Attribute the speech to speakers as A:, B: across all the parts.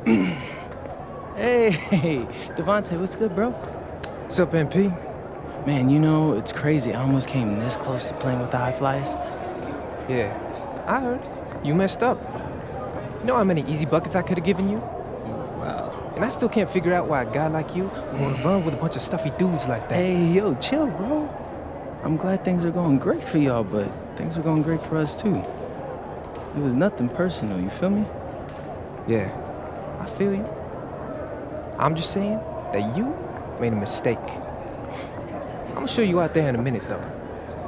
A: Hey, Devontae, what's good, bro?
B: What's up, MP?
A: Man, you know, it's crazy. I almost came this close to playing with the High Flyers.
B: Yeah, I heard. You messed up. You know how many easy buckets I could have given you?
A: Wow.
B: And I still can't figure out why a guy like you would want to run with a bunch of stuffy dudes like that.
A: Hey, yo, chill, bro. I'm glad things are going great for y'all, but things are going great for us, too. It was nothing personal, you feel me?
B: Yeah, I feel you. I'm just saying that you made a mistake. I'm gonna show you out there in a minute, though.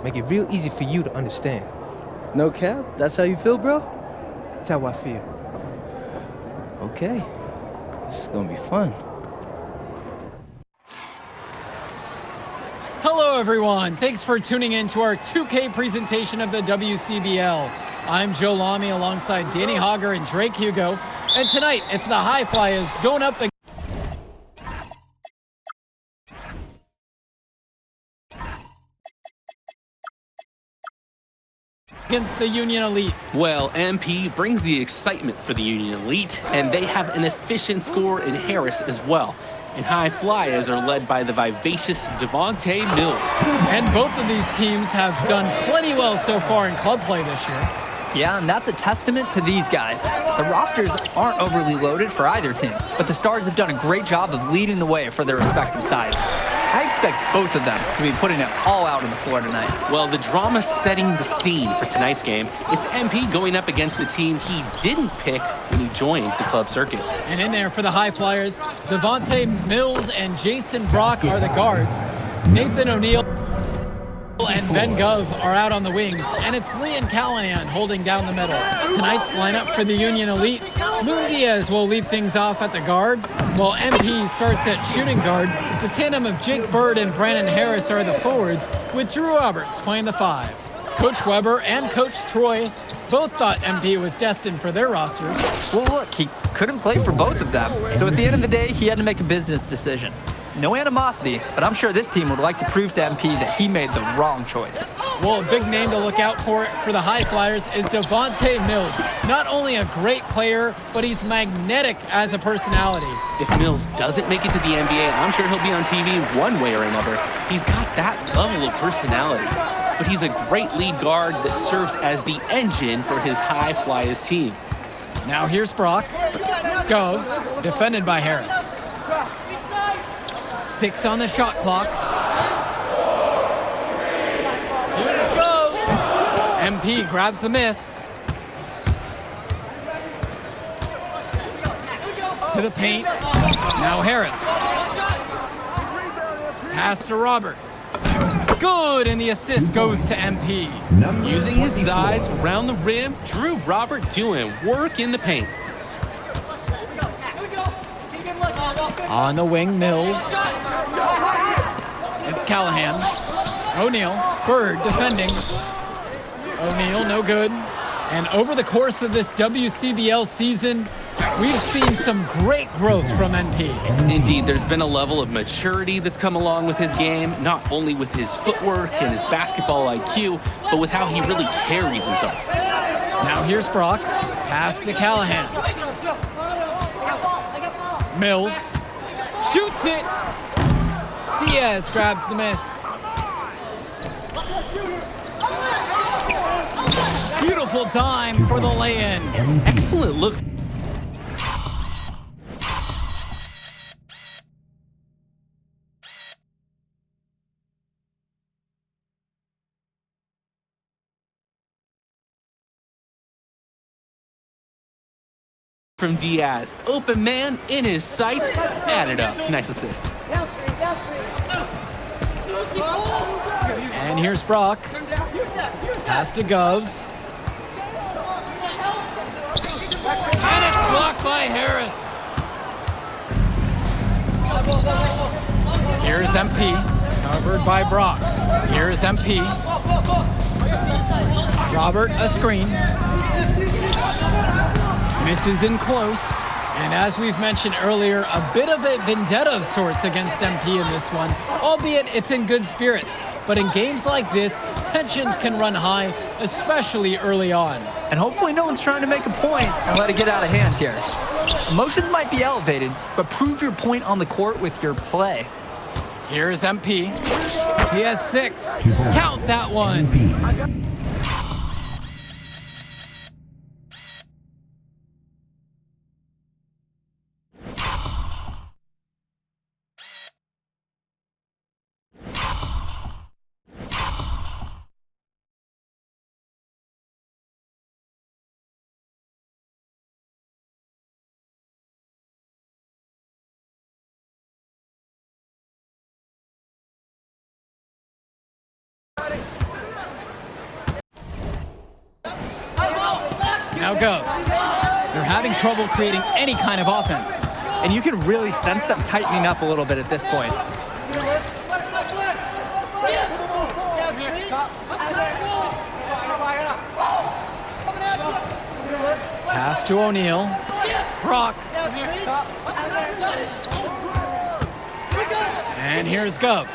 B: Make it real easy for you to understand.
A: No cap? That's how you feel, bro?
B: That's how I feel.
A: Okay. This is gonna be fun.
C: Hello, everyone. Thanks for tuning in to our 2K presentation of the WCBL. I'm Joe Lamy alongside Danny Hogger and Drake Hugo. And tonight, it's the High Flyers going up against the Union Elite.
D: Well, MP brings the excitement for the Union Elite, and they have an efficient scorer in Harris as well. And High Flyers are led by the vivacious Devontae Mills.
C: And both of these teams have done plenty well so far in club play this year.
E: Yeah, and that's a testament to these guys. The rosters aren't overly loaded for either team, but the Stars have done a great job of leading the way for their respective sides. I expect both of them to be putting it all out on the floor tonight.
D: Well, the drama setting the scene for tonight's game, it's MP going up against the team he didn't pick when he joined the club circuit.
C: And in there for the High Flyers, Devontae Mills and Jason Brock are the guards. Nathan O'Neill and Ben Gov are out on the wings, and it's Lee and Callahan holding down the middle. Tonight's lineup for the Union Elite, Moon Diaz will lead things off at the guard, while MP starts at shooting guard. The tandem of Jake Bird and Brandon Harris are the forwards, with Drew Roberts playing the 5. Coach Weber and Coach Troy both thought MP was destined for their rosters.
E: Well, look, he couldn't play for both of them, so at the end of the day, he had to make a business decision. No animosity, but I'm sure this team would like to prove to MP that he made the wrong choice.
C: Well, a big name to look out for the High Flyers is Devontae Mills. Not only a great player, but he's magnetic as a personality.
D: If Mills doesn't make it to the NBA, I'm sure he'll be on TV one way or another. He's got that level of personality. But he's a great lead guard that serves as the engine for his High Flyers team.
C: Now here's Brock. Gove, defended by Harris. 6 on the shot clock. Here's Gove. MP grabs the miss. To the paint. Now Harris. Pass to Robert. Good, and the assist goes to MP.
D: Using his size around the rim, Drew Robert doing work in the paint.
C: On the wing, Mills. It's Callahan. O'Neill. Bird defending. O'Neill, no good. And over the course of this WCBL season, we've seen some great growth from MP.
D: Indeed, there's been a level of maturity that's come along with his game, not only with his footwork and his basketball IQ, but with how he really carries himself.
C: Now here's Brock. Pass to Callahan. Mills shoots it. Diaz grabs the miss. Beautiful time for the lay-in.
D: Excellent look. From Diaz, open man in his sights, added up. Nice assist.
C: And here's Brock. Pass to Gov. And it's blocked by Harris. Here's MP, covered by Brock. Here's MP. Robert, a screen. Misses in close. And as we've mentioned earlier, a bit of a vendetta of sorts against MP in this one, albeit it's in good spirits. But in games like this, tensions can run high, especially early on.
E: And hopefully no one's trying to make a point and let it get out of hand here. Emotions might be elevated, but prove your point on the court with your play.
C: Here's MP. He has 6. Count that one. Now go. They're having trouble creating any kind of offense.
E: And you can really sense them tightening up a little bit at this point.
C: Pass to O'Neal. Brock. And here's Gov.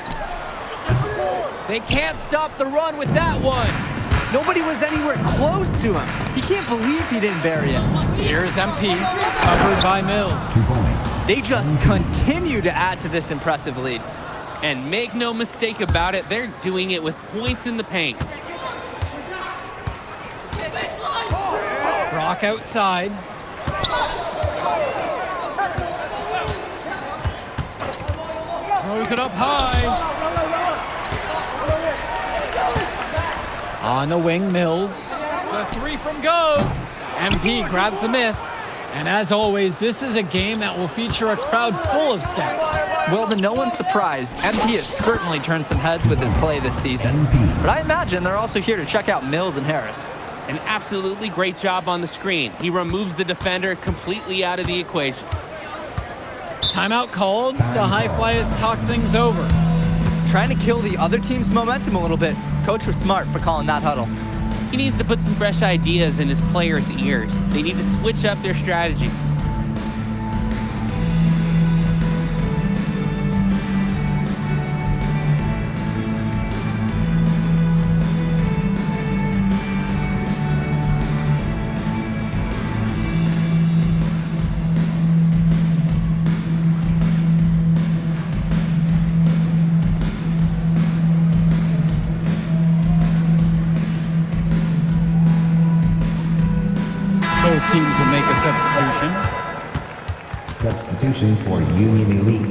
C: They can't stop the run with that one.
E: Nobody was anywhere close to him. He can't believe he didn't bury it.
C: Here's MP, covered by Mills.
E: They just continue to add to this impressive lead.
D: And make no mistake about it, they're doing it with points in the paint.
C: Brock outside. Throws it up high. On the wing, Mills. The 3 from Go. MP grabs the miss. And as always, this is a game that will feature a crowd full of scouts.
E: Well, to no one's surprise, MP has certainly turned some heads with his play this season. But I imagine they're also here to check out Mills and Harris.
D: An absolutely great job on the screen. He removes the defender completely out of the equation.
C: Timeout called. The High Flyers talk things over.
E: Trying to kill the other team's momentum a little bit. Coach was smart for calling that huddle.
D: He needs to put some fresh ideas in his players' ears. They need to switch up their strategy.
C: Both teams will make a substitution.
F: Substitution for Union Elite.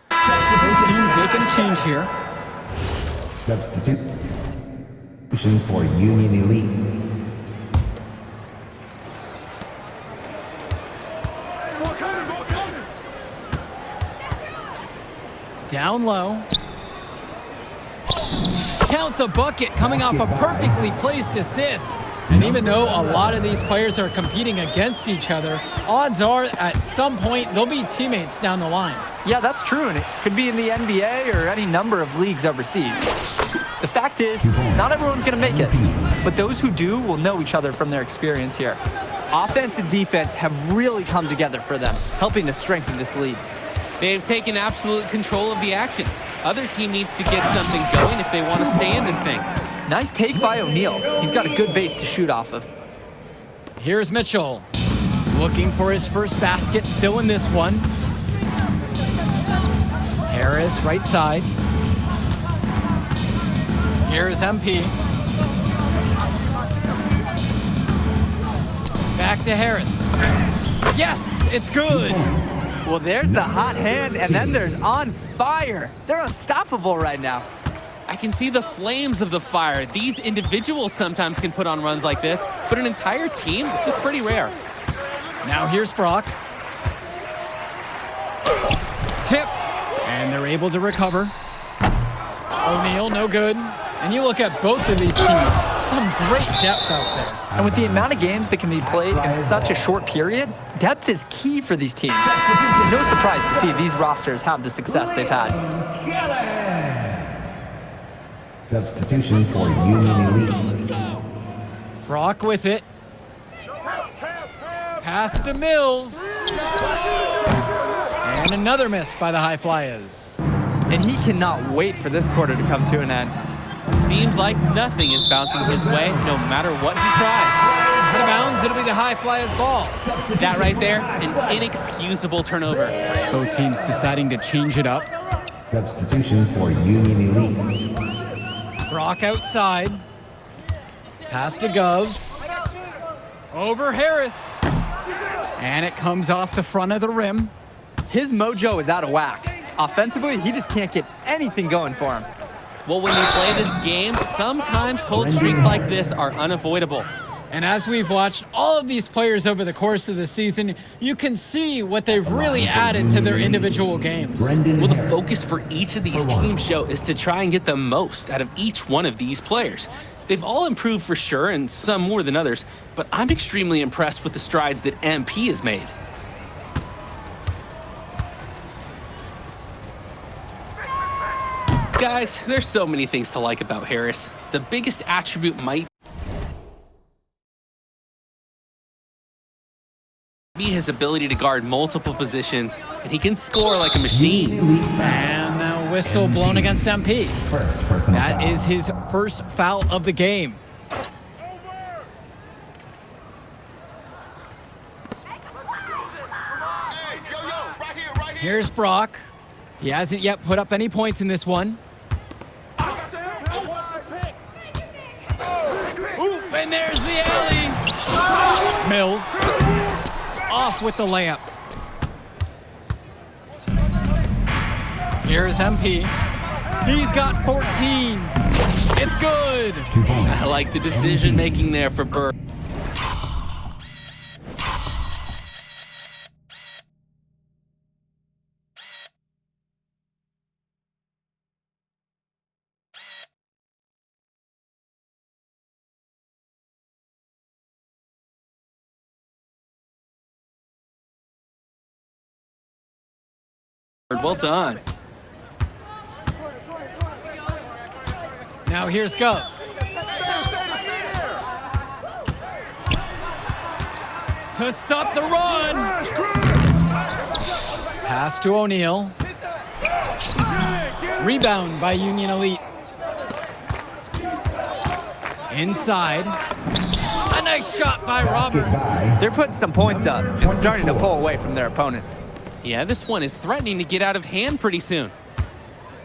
C: Both teams making a change here.
F: Substitution for Union Elite.
C: Down low. Count the bucket coming off a perfectly placed assist. And even though a lot of these players are competing against each other, odds are at some point they'll be teammates down the line.
E: Yeah, that's true, and it could be in the NBA or any number of leagues overseas. The fact is, not everyone's going to make it, but those who do will know each other from their experience here. Offense and defense have really come together for them, helping to strengthen this lead.
D: They've taken absolute control of the action. Other team needs to get something going if they want to stay in this thing.
E: Nice take by O'Neal. He's got a good base to shoot off of.
C: Here's Mitchell, looking for his first basket, still in this one. Harris, right side. Here's MP. Back to Harris. Yes, it's good.
E: Well, there's the hot hand, and then there's on fire. They're unstoppable right now.
D: I can see the flames of the fire. These individuals sometimes can put on runs like this, but an entire team, this is pretty rare.
C: Now here's Brock. Tipped, and they're able to recover. O'Neal, no good. And you look at both of these teams, some great depth out there.
E: And with the amount of games that can be played in such a short period, depth is key for these teams. No surprise to see these rosters have the success they've had.
F: Substitution for Union Elite.
C: Brock with it. Pass to Mills. And And another miss by the High Flyers.
E: And he cannot wait for this quarter to come to an end.
D: Seems like nothing is bouncing his way, no matter what he tries.
C: Out of bounds, it'll be the High Flyers' ball.
D: That right there, an inexcusable turnover.
C: Both teams deciding to change it up.
F: Substitution for Union Elite.
C: Brock outside. Pass to Gov. Over Harris. And it comes off the front of the rim.
E: His mojo is out of whack. Offensively, he just can't get anything going for him.
D: Well, when you play this game, sometimes cold streaks like this are unavoidable.
C: And as we've watched all of these players over the course of the season, you can see what they've really added to their individual games.
D: Well, the focus for each of these teams show is to try and get the most out of each one of these players. They've all improved for sure, and some more than others, but I'm extremely impressed with the strides that MP has made. Guys, there's so many things to like about Harris. The biggest attribute might be his ability to guard multiple positions, and he can score like a machine.
C: And now whistle blown against MP.
F: First personal
C: That
F: foul.
C: is his first foul of the game. Here's Brock. He hasn't yet put up any points in this one. Oop, and there's the alley. Mills off with the layup. Here's MP. He's got 14. It's good.
F: 2 points.
D: I like the decision making there for Burr. Well done.
C: Now here's Gov. To stop the run. Pass to O'Neal. Rebound by Union Elite. Inside. A nice shot by Robert.
F: By
E: They're putting some points up and starting to pull away from their opponent.
D: Yeah, this one is threatening to get out of hand pretty soon.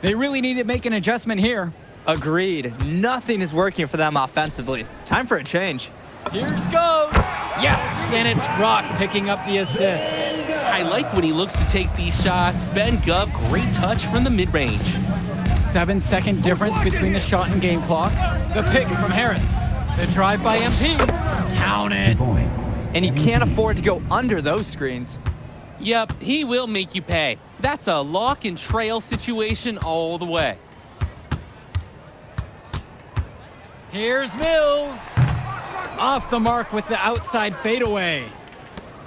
C: They really need to make an adjustment here.
E: Agreed. Nothing is working for them offensively. Time for a change.
C: Here's Gov. Yes, and it's Brock picking up the assist.
D: I like when he looks to take these shots. Ben Gov, great touch from the mid-range.
C: 7-second difference between the shot and game clock. The pick from Harris. The drive by MP. Count
F: 2
C: it.
F: points.
E: And he can't afford to go under those screens.
D: Yep, he will make you pay. That's a lock and trail situation all the way.
C: Here's Mills. Off the mark with the outside fadeaway.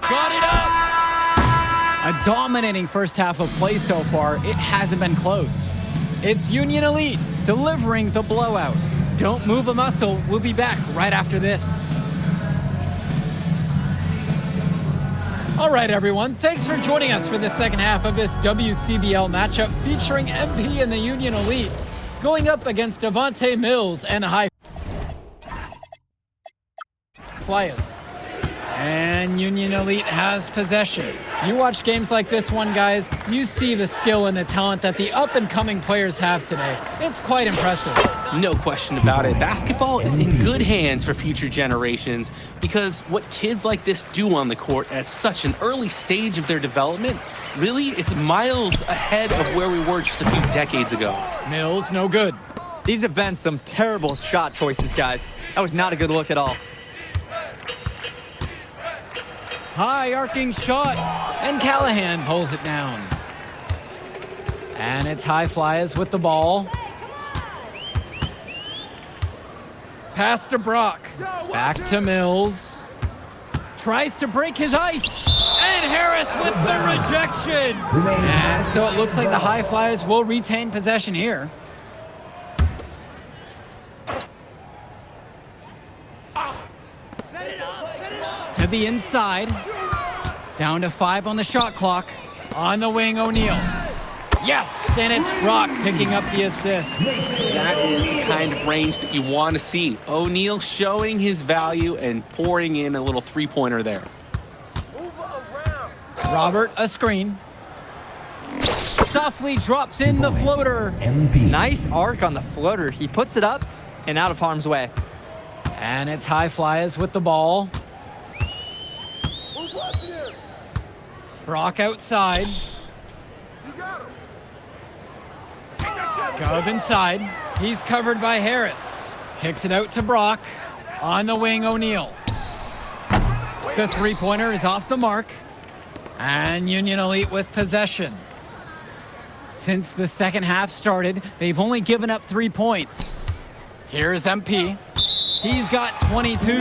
C: Got it up. A dominating first half of play so far. It hasn't been close. It's Union Elite delivering the blowout. Don't move a muscle. We'll be back right after this. All right, everyone. Thanks for joining us for the second half of this WCBL matchup featuring MP and the Union Elite going up against Devontae Mills and the High Flyers. And Union Elite has possession. You watch games like this one, guys, you see the skill and the talent that the up-and-coming players have today. It's quite impressive.
D: No question about it. Basketball is in good hands for future generations because what kids like this do on the court at such an early stage of their development, really, it's miles ahead of where we were just a few decades ago.
C: Mills, no good.
E: These have been some terrible shot choices, guys. That was not a good look at all.
C: High arcing shot, and Callahan pulls it down. And it's High Flyers with the ball. Pass to Brock. Back to Mills. Tries to break his ice. And Harris with the rejection. And so it looks like the High Flyers will retain possession here. To the inside. Down to 5 on the shot clock. On the wing, O'Neal. Yes, and it's Brock picking up the assist.
D: That is the kind of range that you want to see. O'Neal showing his value and pouring in a little three-pointer there.
C: Robert, a screen. Softly drops in the floater.
F: MP.
E: Nice arc on the floater. He puts it up and out of harm's way.
C: And it's High Flyers with the ball.
G: Who's watching him?
C: Brock outside. Gov inside. He's covered by Harris. Kicks it out to Brock. On the wing, O'Neal. The three-pointer is off the mark. And Union Elite with possession. Since the second half started, they've only given up 3 points. Here's MP. He's got 22.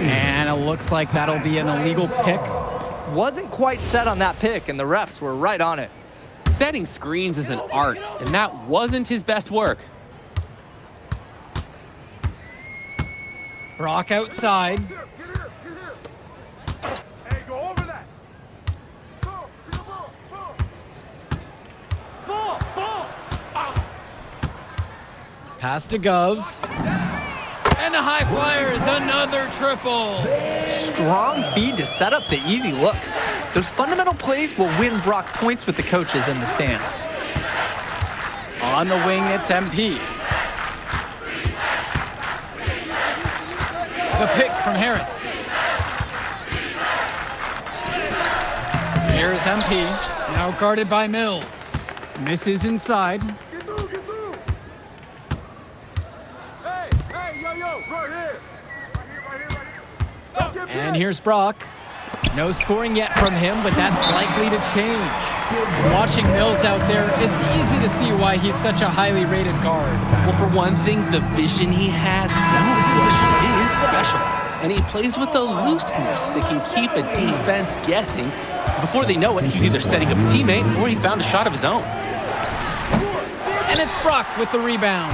C: And it looks like that'll be an illegal pick.
E: Wasn't quite set on that pick, and the refs were right on it.
D: Setting screens is an art, and that wasn't his best work.
C: Brock outside.
G: Get here. Hey, go over that. Ball.
C: Pass to Gov. And the High Flyers, another triple.
E: Strong feed to set up the easy look. Those fundamental plays will win Brock points with the coaches in the stands.
C: On the wing, it's MP. The pick from Harris. Here's MP, now guarded by Mills. Misses inside.
G: Get through. Hey, yo, right here. Don't get
C: And here's Brock. No scoring yet from him, but that's likely to change. Watching Mills out there, it's easy to see why he's such a highly rated guard.
D: Well, for one thing, the vision he has is special. And he plays with a looseness that can keep a defense guessing. Before they know it, he's either setting up a teammate or he found a shot of his own.
C: And it's Brock with the rebound.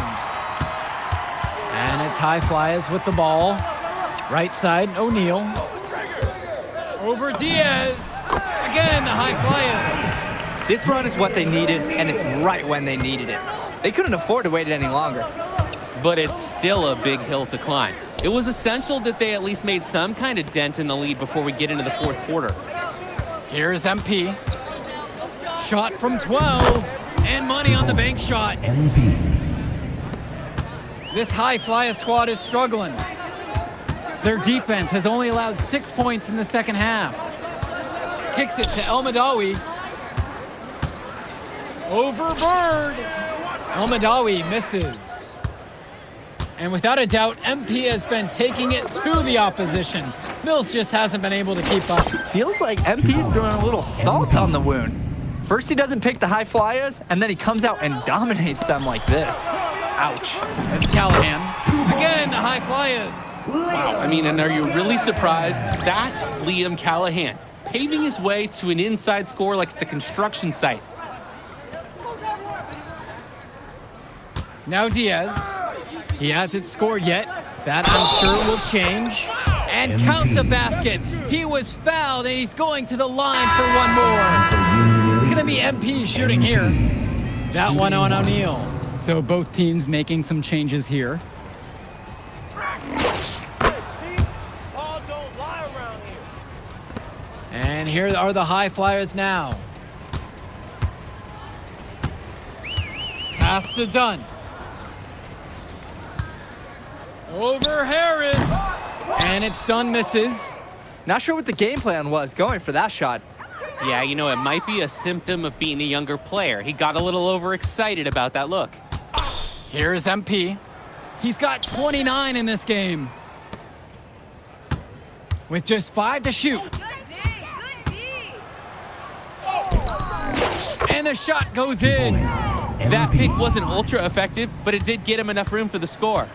C: And it's High Flyers with the ball. Right side, O'Neal. Over Diaz. Again, the High Flyers.
E: This run is what they needed, and it's right when they needed it. They couldn't afford to wait any longer.
D: But it's still a big hill to climb. It was essential that they at least made some kind of dent in the lead before we get into the fourth quarter.
C: Here's MP. Shot from 12. And money on the bank shot.
F: MP.
C: This High Flyer squad is struggling. Their defense has only allowed 6 points in the second half. Kicks it to El Madawi. Over Bird. El Madawi misses. And without a doubt, MP has been taking it to the opposition. Mills just hasn't been able to keep up.
E: Feels like MP's throwing a little salt on the wound. First he doesn't pick the High Flyers, and then he comes out and dominates them like this. Ouch.
C: It's Callahan. Again, the High Flyers.
D: Wow, I mean, and are you really surprised? That's Liam Callahan, paving his way to an inside score like it's a construction site.
C: Now Diaz. He hasn't scored yet. That I'm sure will change. And count the basket. He was fouled, and he's going to the line for one more. It's going to be MP shooting here. That one on O'Neal. So both teams making some changes here. And here are the High Flyers now. Pass to Dunn. Over Harris. And it's Dunn misses.
E: Not sure what the game plan was going for that shot.
D: Yeah, you know, it might be a symptom of being a younger player. He got a little overexcited about that look.
C: Here's MP. He's got 29 in this game. With just 5 to shoot. And the shot goes in.
D: That pick wasn't ultra effective, but it did get him enough room for the score.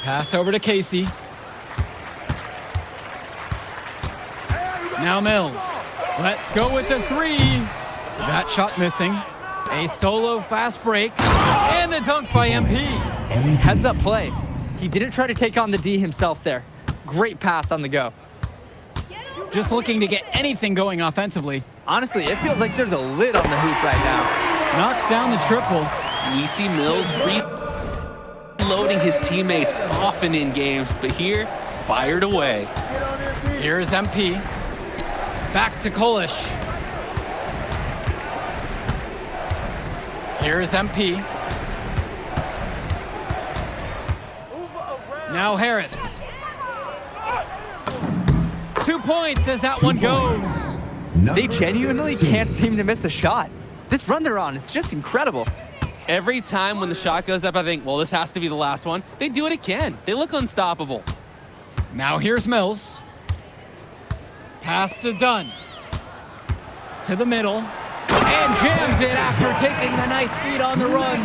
C: Pass over to Casey. Now Mills. Let's go with the three. That shot missing. A solo fast break. And the dunk by MP.
E: Heads up play. He didn't try to take on the D himself there. Great pass on the go.
C: just looking to get anything going offensively.
E: Honestly, it feels like there's a lid on the hoop right now.
C: Knocks down the triple.
D: We see Mills reloading his teammates often in games, but here, fired away.
C: Here's MP. Back to Kolish. Here's MP. Now Harris. 2 points as that one goes.
E: They genuinely can't seem to miss a shot. This run they're on, it's just incredible.
D: Every time when the shot goes up, I think, well, this has to be the last one. They do it again. They look unstoppable.
C: Now here's Mills. Pass to Dunn. To the middle. And jams it after taking the nice feed on the run.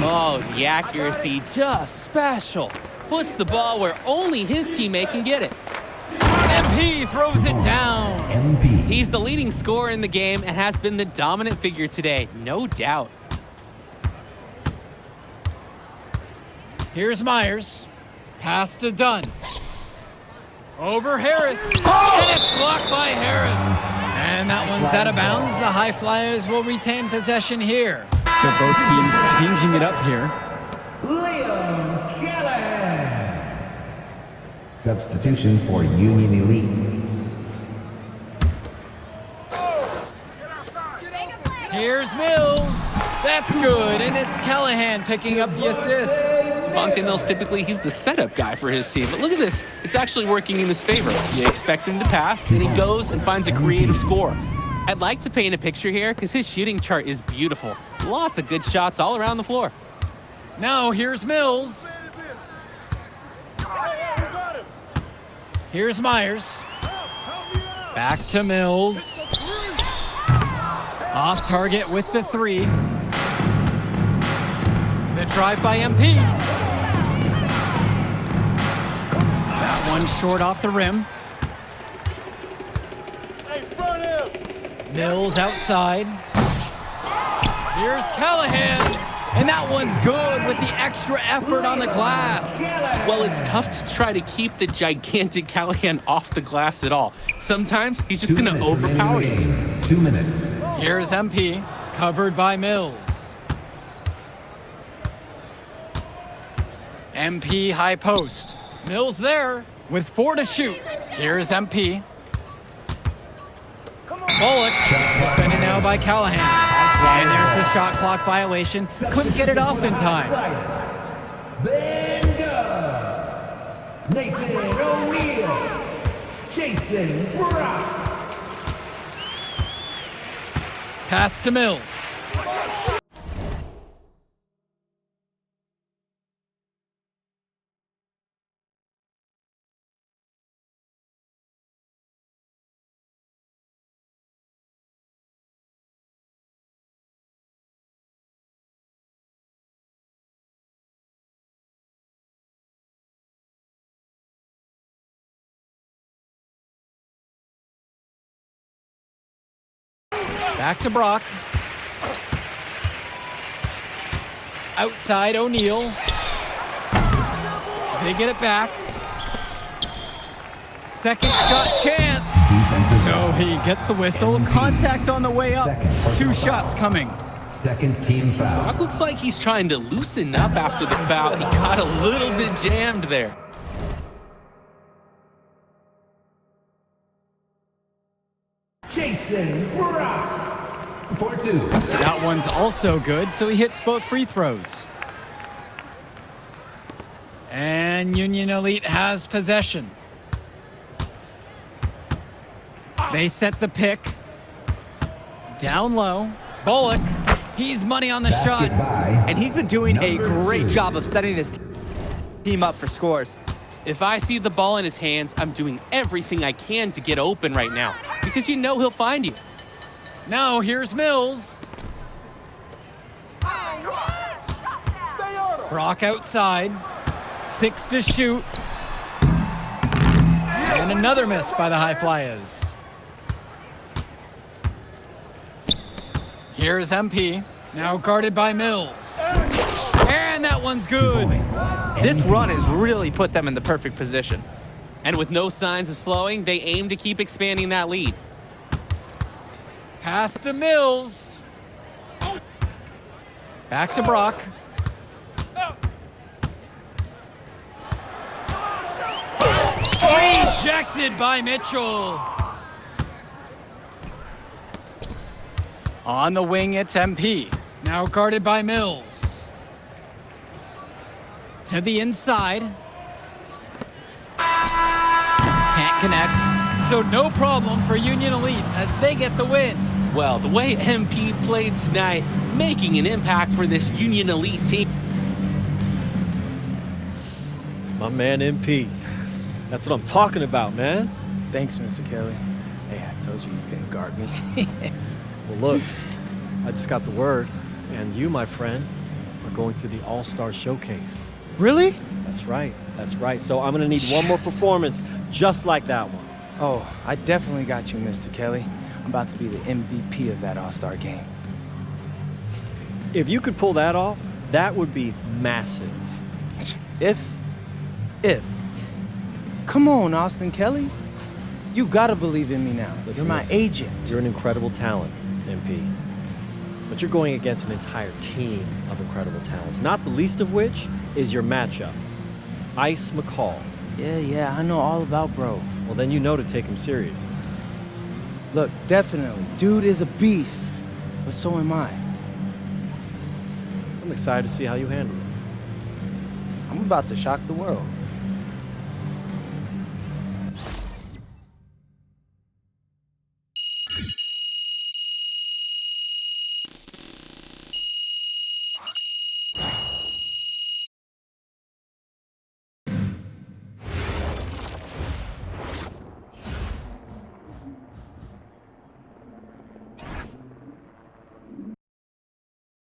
D: Oh, the accuracy, just special. Puts the ball where only his teammate can get it.
C: MP throws it down.
F: MP.
D: He's the leading scorer in the game and has been the dominant figure today, no doubt.
C: Here's Myers. Pass to Dunn. Over Harris. And it's blocked by Harris. And that one's out of bounds. The High Flyers will retain possession here.
A: So both teams changing it up here.
F: Liam Callahan. Substitution for Union Elite.
C: Here's Mills. That's good. And it's Callahan picking up the assist.
D: Devontae Mills, typically, he's the setup guy for his team. But look at this. It's actually working in his favor. You expect him to pass, and he goes and finds a creative score. I'd like to paint a picture here because his shooting chart is beautiful. Lots of good shots all around the floor.
C: Now here's Mills. Here's Myers. Back to Mills. Off target with the three. The drive by MP. That one short off the rim. Mills outside. Here's Callahan. And that one's good with the extra effort on the glass.
D: Well, it's tough to try to keep the gigantic Callahan off the glass at all. Sometimes he's just going to overpower you.
F: 2 minutes.
C: Here's MP, covered by Mills. MP high post. Mills there with 4 to shoot. Here's MP. Bullock, defended now by Callahan. And there's a shot clock violation. Couldn't get it off in time.
F: Ben Gov. Nathan O'Neal. Jason Brock.
C: Pass to Mills. Back to Brock. Outside O'Neal. They get it back. Second shot chance. So he gets the whistle. Contact on the way up. 2 shots coming.
F: Second team foul.
D: Brock looks like he's trying to loosen up after the foul. He got a little bit jammed there.
F: Jason Brock. 4-2.
C: That one's also good, so he hits both free throws. And Union Elite has possession. They set the pick. Down low. Bullock, he's money on the shot.
E: And he's been doing a great job of setting his team up for scores.
D: If I see the ball in his hands, I'm doing everything I can to get open right now because you know he'll find you.
C: Now here's Mills. Brock outside. 6 to shoot. And another miss by the High Flyers. Here's MP. Now guarded by Mills. And that one's good.
E: This run has really put them in the perfect position.
D: And with no signs of slowing, they aim to keep expanding that lead.
C: Pass to Mills. Back to Brock. Rejected by Mitchell. On the wing, it's MP. Now guarded by Mills. To the inside. Can't connect. So no problem for Union Elite as they get the win.
D: Well, the way MP played tonight, making an impact for this Union Elite team.
H: My man MP. That's what I'm talking about, man.
A: Thanks, Mr. Kelly. Hey, I told you you couldn't guard me.
H: Well, look, I just got the word, and you, my friend, are going to the All-Star Showcase.
A: Really?
H: That's right. That's right. So I'm going to need one more performance just like that one.
A: Oh, I definitely got you, Mr. Kelly. I'm about to be the MVP of that All-Star game.
H: If you could pull that off, that would be massive.
A: If. Come on, Austin Kelly. You gotta believe in me now.
H: Listen,
A: You're my agent.
H: You're an incredible talent, MP. But you're going against an entire team of incredible talents, not the least of which is your matchup, Ice McCall.
A: Yeah, I know all about bro.
H: Well, then you know to take him seriously.
A: Look, definitely, dude is a beast, but so am I.
H: I'm excited to see how you handle it.
A: I'm about to shock the world.